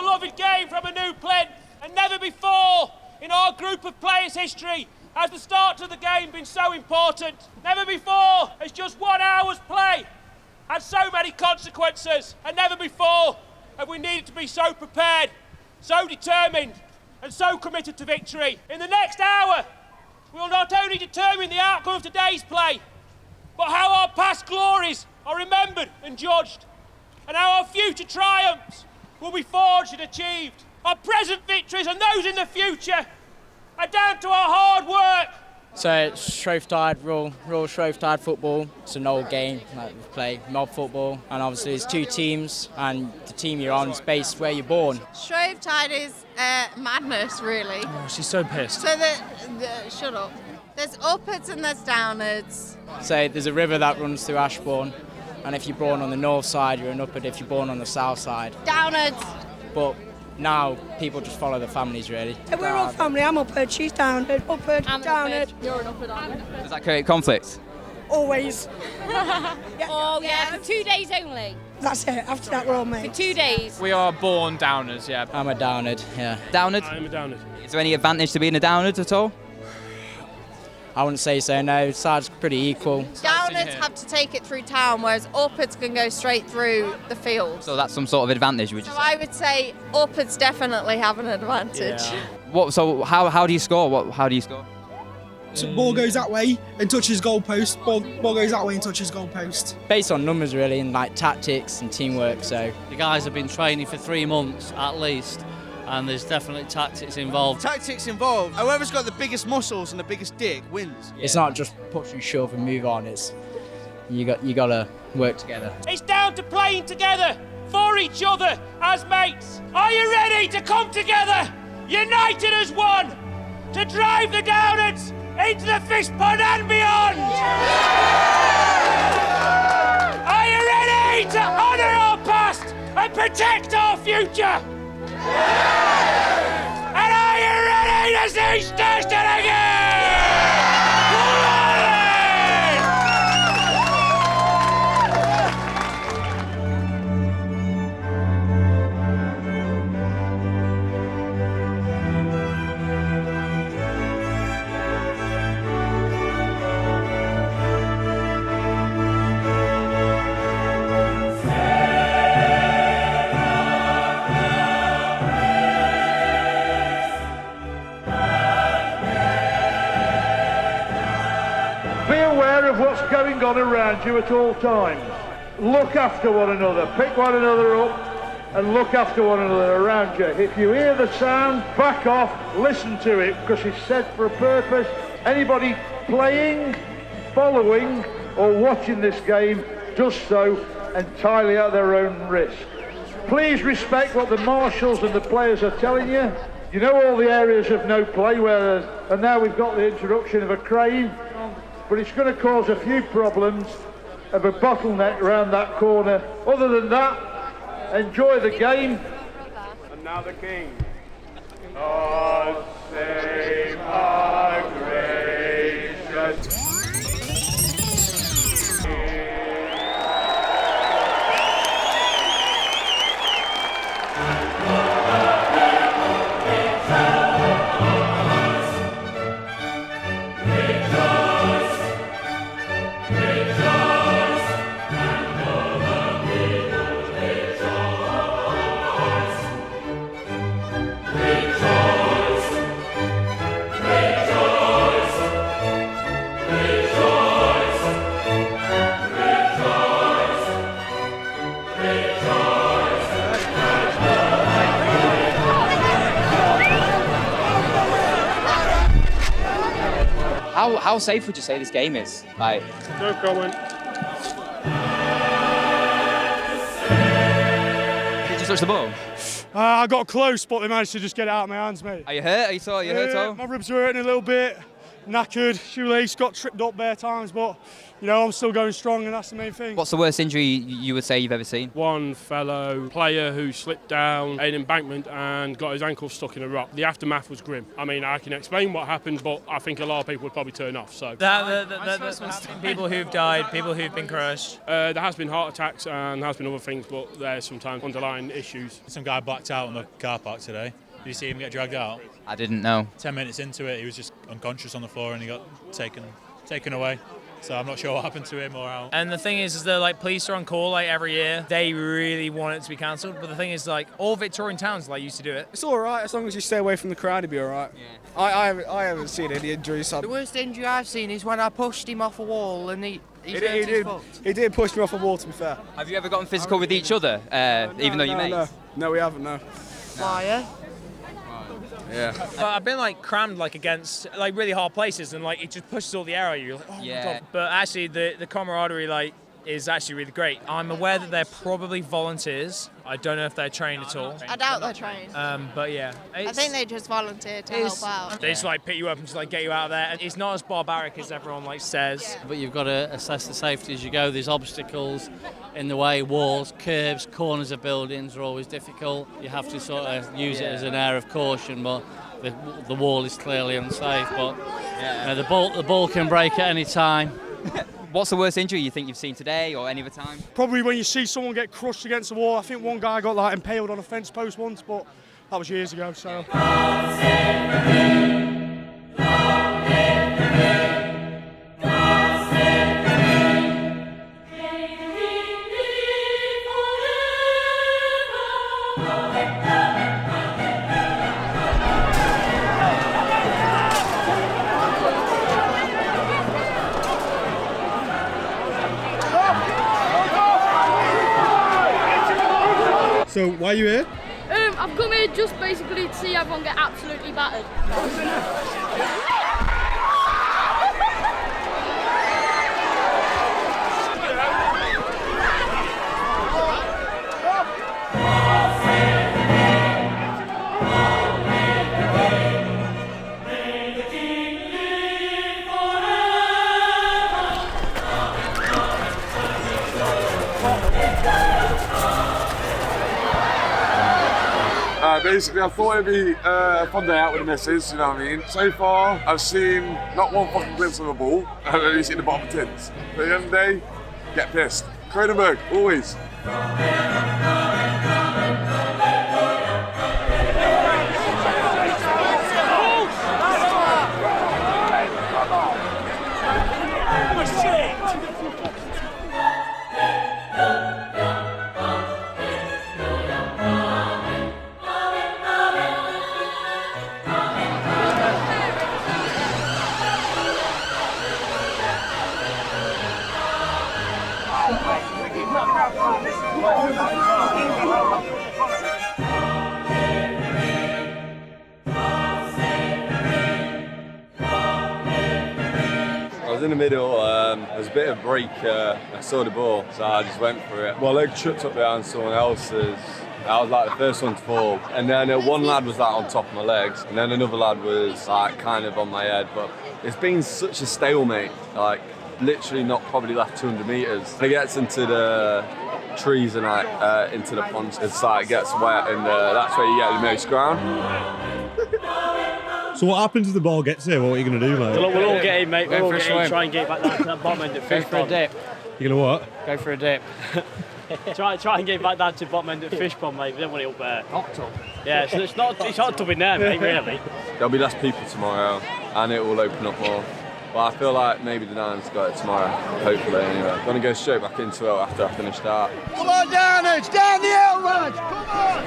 beloved game from a new plinth, and never before in our group of players' history has the start to the game been so important. Never before has just 1 hour's play had so many consequences, and never before have we needed to be so prepared, so determined, and so committed to victory. In the next hour, we will not only determine the outcome of today's play, but how our past glories are remembered and judged, and how our future triumphs will be forged and achieved. Our present victories and those in the future are down to our hard work. So it's Shrovetide, Reel Shrovetide Football. It's an old game, like we play mob football, and obviously there's 2 teams, and the team you're on is based where you're born. Shrovetide is madness, really. Oh, she's so pissed. So shut up. There's upwards and there's downwards. So there's a river that runs through Ashbourne, and if you're born on the north side, you're an upward. If you're born on the south side, downwards. But now people just follow the families, really. We're all family. I'm upward, she's downward, upward, downward. You're an upward, I'm an upward. Does that create conflict? Always. Oh yeah, for 2 days only. That's it. After that, we're all mates. For 2 days. We are born downers, yeah. I'm a downard, yeah. Downard? I'm a downard. Is there any advantage to being a downard at all? I wouldn't say so, no. Sides pretty equal. Downwards have to take it through town, whereas upwards can go straight through the field. So that's some sort of advantage, would you So say? I would say upwards definitely have an advantage. Yeah. So how do you score? How do you score? So ball goes that way and touches goalpost. Ball goes that way and touches goalpost. Based on numbers, really, and like tactics and teamwork. So the guys have been training for 3 months at least, and there's definitely tactics involved. Tactics involved. Whoever's got the biggest muscles and the biggest dick wins. It's not just push and shove and move on. It's you got to work together. It's down to playing together for each other as mates. Are you ready to come together, united as one, to drive the downwards into the fish pond and beyond? Are you ready to honour our past and protect our future? And are you ready to see Sturgeon again? What's going on around you at all times. Look after one another, pick one another up and look after one another around you. If you hear the sound, back off, listen to it, because it's said for a purpose. Anybody playing, following or watching this game does so entirely at their own risk. Please respect what the marshals and the players are telling you. You know all the areas of no play and now we've got the introduction of a crane. But it's going to cause a few problems of a bottleneck around that corner. Other than that, enjoy the game. And now the King. God save our gracious How safe would you say this game is? Like, no comment. Did you touch the ball? I got close, but they managed to just get it out of my hands, mate. Are you hurt? Are you hurt at all? My ribs are hurting a little bit. knackered, shoelace, got tripped up bare times, but you know, I'm still going strong, and that's the main thing. What's the worst injury you would say you've ever seen? One fellow player who slipped down an embankment and got his ankle stuck in a rock. The aftermath was grim. I mean, I can explain what happened, but I think a lot of people would probably turn off. So People who've died, people who've been crushed. there has been heart attacks and there has been other things, but there's sometimes underlying issues. Some guy blacked out on the car park today. Did you see him get dragged out? I didn't know. 10 minutes into it, he was just unconscious on the floor and he got taken away. So I'm not sure what happened to him or how. And the thing is that like police are on call like every year. They really want it to be cancelled, but the thing is like all Victorian towns like used to do it. It's all right as long as you stay away from the crowd. It'll be all right. Yeah. I haven't seen any injuries. So. The worst injury I've seen is when I pushed him off a wall and he did push me off a wall. To be fair. Have you ever gotten physical with each other, even though you're mates? No, we haven't. No. Liar. Yeah. I've been like crammed like against like really hard places, and like it just pushes all the air out of you. You're like, oh my God. But actually, the camaraderie like is actually really great. I'm aware that they're probably volunteers. I don't know if they're trained at all. I doubt they're trained. But yeah, I think they just volunteer to help out. They just like pick you up and just like get you out of there. It's not as barbaric as everyone like says. Yeah. But you've got to assess the safety as you go. There's obstacles in the way, walls, curbs, corners of buildings are always difficult. You have to sort of use it as an air of caution, but the wall is clearly unsafe. But the ball can break at any time. What's the worst injury you think you've seen today or any other time? Probably when you see someone get crushed against the wall. I think one guy got like impaled on a fence post once, but that was years ago. So. So why are you here? I've come here just basically to see everyone get absolutely battered. Basically, I thought it'd be a fun day out with the missus, you know what I mean? So far, I've seen not one fucking glimpse of a ball. I've only seen the bottom of tins. But at the end of the day, get pissed. Cronenberg, always. I was in the middle, there was a bit of break, I saw the ball, so I just went for it. My leg tripped up behind someone else's. I was like the first one to fall. And then one lad was like on top of my legs, and then another lad was like kind of on my head. But it's been such a stalemate, like literally not probably left 200 metres. When it gets into the trees and like into the ponds, it's like it gets wet, and that's where you get the most ground. So what happens if the ball gets here? What are you going to do, mate? We'll all get in, mate. We'll all get in, try and get back down to that bottom end of fish pond. Go for a dip. You're going to what? Go for a dip. try and get back down to bottom end of fish pond, mate. We don't want it up there. Hot tub. Yeah, so it's hot tub in there, mate, really. There'll be less people tomorrow, and it will open up more. But I feel like maybe the Nines got it tomorrow, hopefully anyway. I'm going to go straight back into it after I finish that. Come on, Downers! Down the hill, lads! Come on!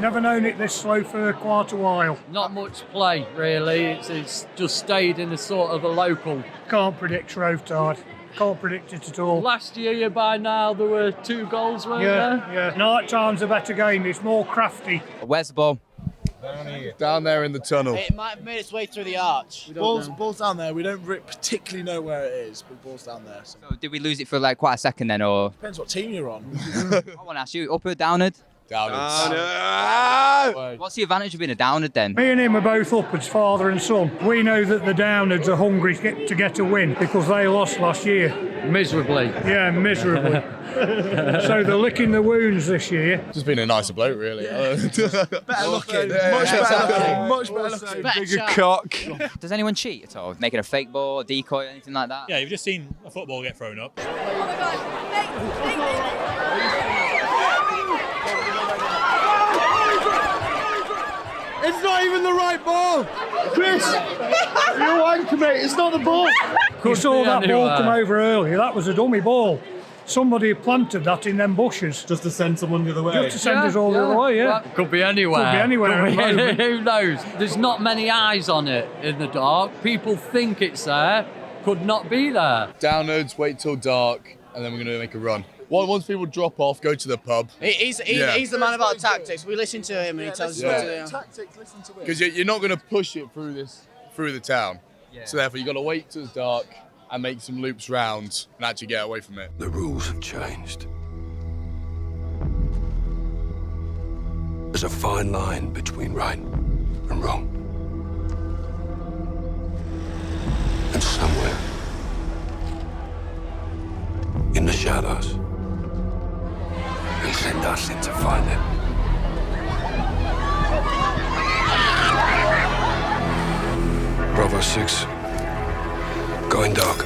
Never known it this slow for quite a while. Not much play, really. It's just stayed in a sort of a local. Can't predict Shrovetide. Can't predict it at all. Last year, by now, there were 2 goals, weren't there? Yeah. Night time's a better game. It's more crafty. Where's the ball? Down there in the tunnel. It might have made its way through the arch. Ball's down there. We don't particularly know where it is, but ball's down there. So. So did we lose it for like quite a second then, or? Depends what team you're on. I want to ask you, upward, downward? Downward. What's the advantage of being a downward then? Me and him are both upwards, father and son. We know that the downwards are hungry to get a win because they lost last year. Miserably. Yeah, miserably. So they're licking the wounds this year. Just been a nicer bloke, really. Better looking. Much better looking. Bigger cock. Does anyone cheat at all? Making a fake ball, a decoy, anything like that? Yeah, you've just seen a football get thrown up. It's not even the right ball! Chris! You wanker, mate, it's not the ball! You saw that ball come over earlier, that was a dummy ball. Somebody planted that in them bushes. Just to send someone the other way. Just to send us all the other way, yeah. Could be anywhere. Could be anywhere at the moment. Who knows? There's not many eyes on it in the dark. People think it's there, could not be there. Downwards, wait till dark, and then we're going to make a run. Once people drop off, go to the pub. He's the man about tactics. We listen to him and he tells us what to do. Tactics, listen to him. Because you're not going to push it through the town. Yeah. So therefore, you've got to wait till it's dark and make some loops round and actually get away from it. The rules have changed. There's a fine line between right and wrong. And somewhere in the shadows, they send us in to find it. Bravo 6, going dark.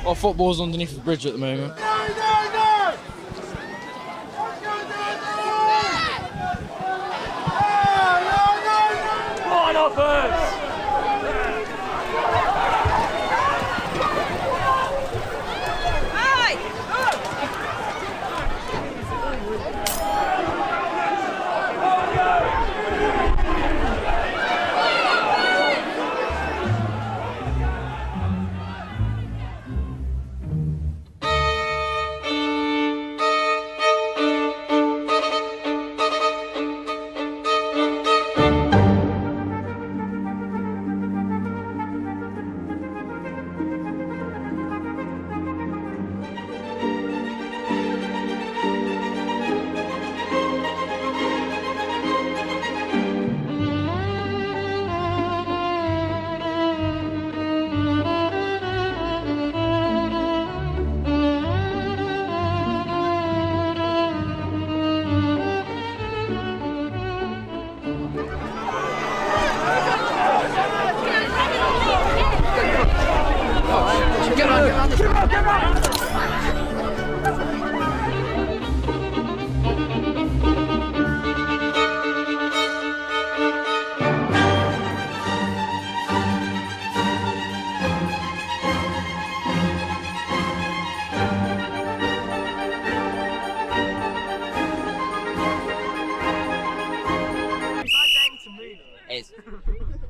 Our football's underneath the bridge at the moment. One of us!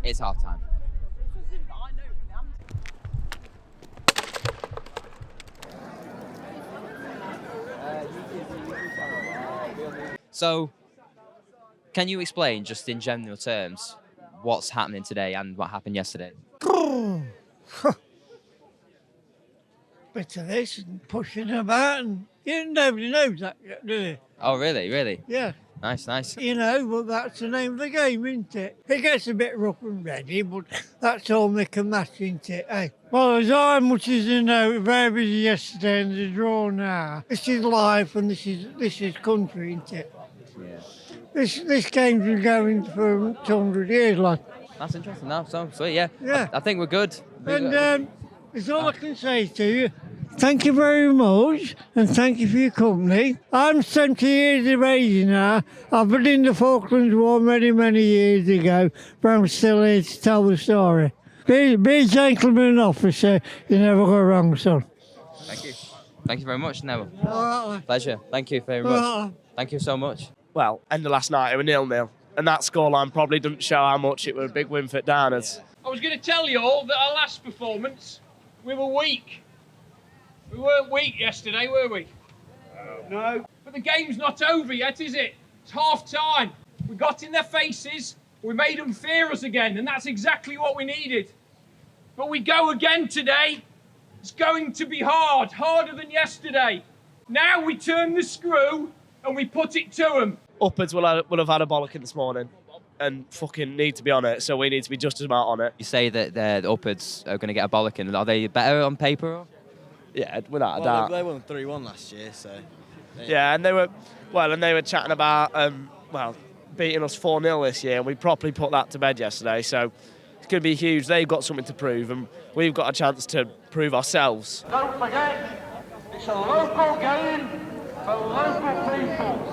It's half time. So, can you explain, just in general terms, what's happening today and what happened yesterday? Bit of this and pushing about, and nobody knows that yet, do they? Oh, really? Really? Yeah. Nice, nice. You know, but that's the name of the game, isn't it? It gets a bit rough and ready, but that's all make a match, isn't it, eh? Well, as much as you know, very busy yesterday and the draw now. This is life and this is country, isn't it? Yeah. This game's been going for 200 years, lad. That's interesting. No, so sweet, yeah. Yeah. I think we're good. And it's all I can say to you. Thank you very much, and thank you for your company. I'm 70 years of age now. I've been in the Falklands War many, many years ago, but I'm still here to tell the story. Be a gentleman and officer, you never go wrong, son. Thank you. Thank you very much, Neville. Alright. Pleasure. Thank you very much. Thank you so much. Well, end of last night, it was 0-0. And that scoreline probably doesn't show how much it was a big win for Downers. I was going to tell you all that our last performance, we were weak. We weren't weak yesterday, were we? No. But the game's not over yet, is it? It's half time. We got in their faces, we made them fear us again, and that's exactly what we needed. But we go again today. It's going to be hard, harder than yesterday. Now we turn the screw and we put it to them. Upwards will have had a bollocking this morning and fucking need to be on it, so we need to be just as much on it. You say that the Upwards are going to get a bollocking. Are they better on paper? Or? Yeah, without a doubt. They won 3-1 last year, so... Yeah, and they were chatting about, beating us 4-0 this year, and we properly put that to bed yesterday, so it's going to be huge. They've got something to prove, and we've got a chance to prove ourselves. Don't forget, it's a local game for local people.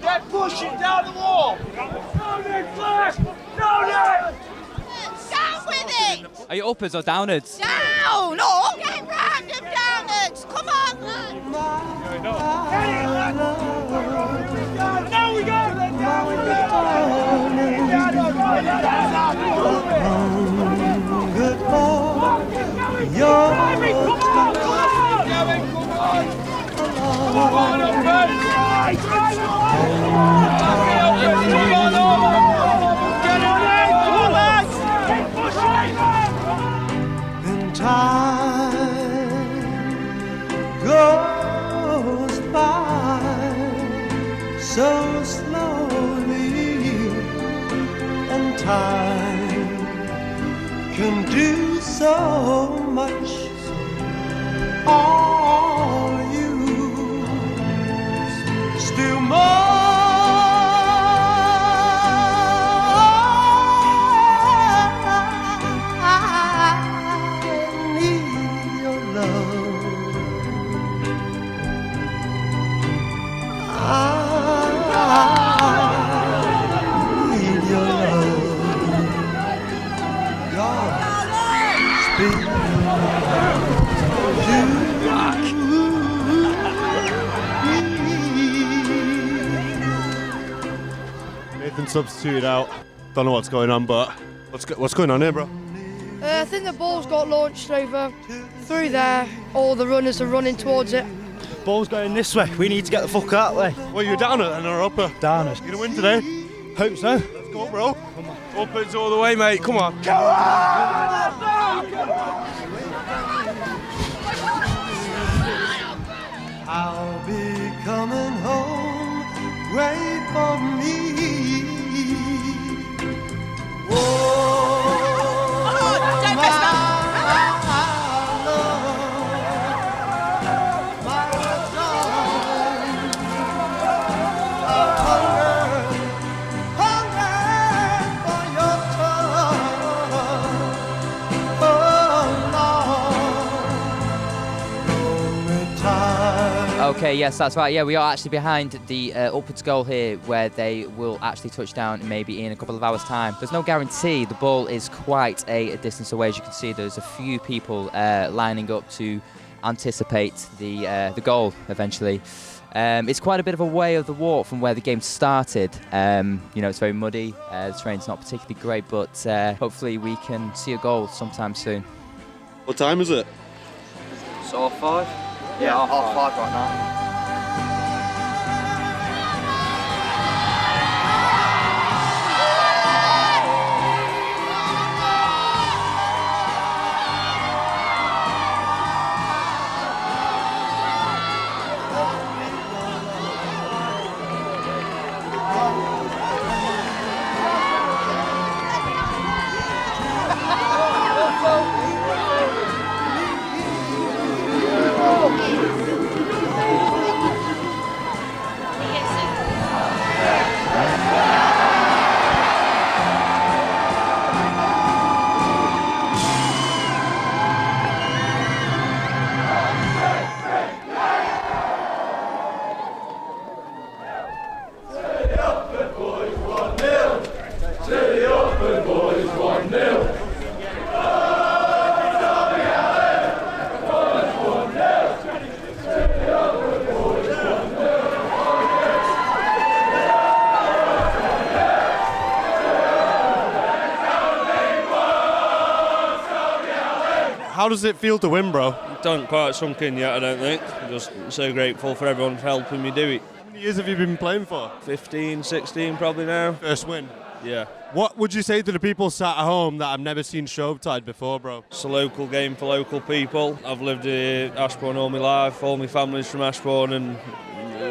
Get pushing down the wall. No net flash. No net. Down with it! Are you Uppers or Downers? Down! No! Get round them, Downers! Come on, lads! Down we go! Down we Good for your and time goes by so slowly, and time can do so much. All you still more. Nathan substituted out. Don't know what's going on, but what's going on here, bro? I think the ball's got launched over through there. All the runners are running towards it. Ball's going this way. We need to get the fuck out way. Well, you're Downer then or Upper? Downers. You gonna win today? Hope so. Let's go, bro. Upwards all the way, mate. Come on. Go on! I'll be coming home. Wait for me. Okay, yes, that's right. Yeah, we are actually behind the Upwards goal here, where they will actually touch down maybe in a couple of hours' time. There's no guarantee. The ball is quite a distance away. As you can see, there's a few people lining up to anticipate the goal eventually. It's quite a bit of a way of the walk from where the game started. It's very muddy. The terrain's not particularly great, but hopefully we can see a goal sometime soon. What time is it? So 5? Yeah, half 5 right now. How does it feel to win, bro? Don't quite sunk in yet, I don't think. I'm just so grateful for everyone for helping me do it. How many years have you been playing for? 15, 16 probably now. First win? Yeah. What would you say to the people sat at home that have never seen Shrovetide before, bro? It's a local game for local people. I've lived in Ashbourne all my life, all my family's from Ashbourne, and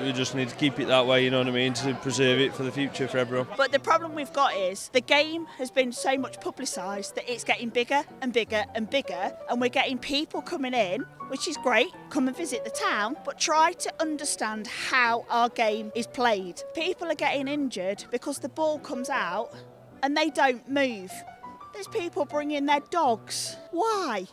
we just need to keep it that way, you know what I mean, to preserve it for the future for everyone. But the problem we've got is the game has been so much publicised that it's getting bigger and bigger and bigger, and we're getting people coming in, which is great, come and visit the town, but try to understand how our game is played. People are getting injured because the ball comes out and they don't move. There's people bringing their dogs. Why?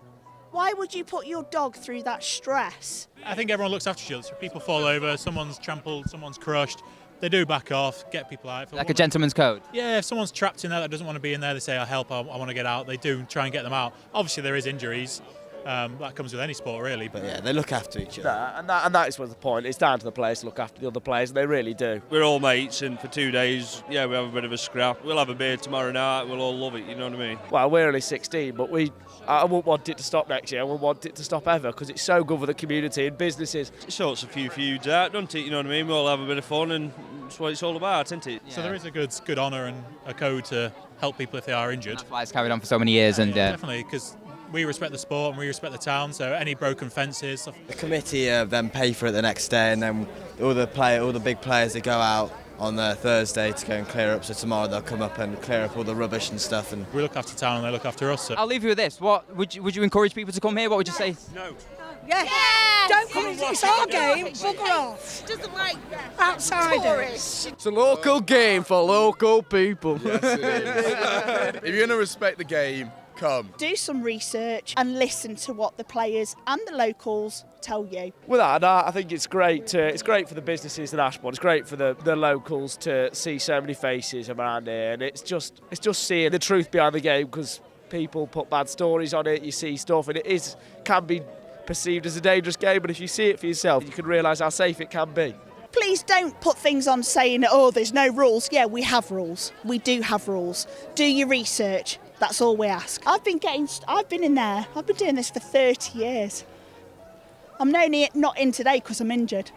Why would you put your dog through that stress? I think everyone looks after each other. So people fall over, someone's trampled, someone's crushed. They do back off, get people out. Like a gentleman's code? Yeah, if someone's trapped in there that doesn't want to be in there, they say, "I'll help, I want to get out." They do try and get them out. Obviously, there is injuries. That comes with any sport, really. But yeah, they look after each other. And that is what's the point. It's down to the players to look after the other players, and they really do. We're all mates, and for 2 days, yeah, we have a bit of a scrap. We'll have a beer tomorrow night, we'll all love it, you know what I mean? Well, we're only 16, but I wouldn't want it to stop next year. I wouldn't want it to stop ever, because it's so good for the community and businesses. It sorts a few feuds out, doesn't it, you know what I mean? We all have a bit of fun, and that's what it's all about, isn't it? So there is a good honour and a code to help people if they are injured. That's why it's carried on for so many years. Yeah, definitely, because we respect the sport and we respect the town, so any broken fences... The committee then pay for it the next day, and then all the big players that go out on Thursday to go and clear up, so tomorrow they'll come up and clear up all the rubbish and stuff. And we look after town and they look after us. So. I'll leave you with this. What would you encourage people to come here? What would you say? No. Yeah. Don't come. It's our game. Bugger off. Doesn't like outsiders. It's a local game for local people. Yes, it is. If you're going to respect the game, come. Do some research and listen to what the players and the locals tell you. Without a doubt, I think it's great for the businesses in Ashbourne. It's great for the locals to see so many faces around here, and it's just seeing the truth behind the game, because people put bad stories on it. You see stuff, and it can be perceived as a dangerous game, but if you see it for yourself, you can realise how safe it can be. Please don't put things on saying, "Oh, there's no rules." Yeah, we have rules. We do have rules. Do your research. That's all we ask. I've been in there. I've been doing this for 30 years. I'm only not in today because I'm injured.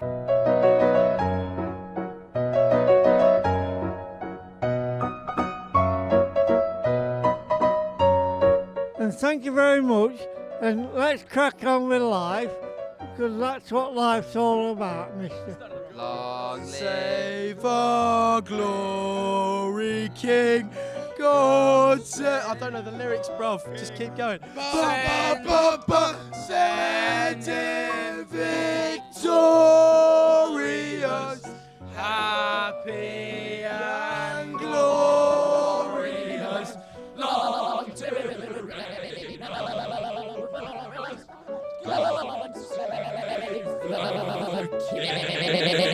And thank you very much. And let's crack on with life, because that's what life's all about, mister. Long save our glory King. God save... I don't know the lyrics, bruv. Just keep going. Send him victorious, happy and glorious. Long to reign. God save the King.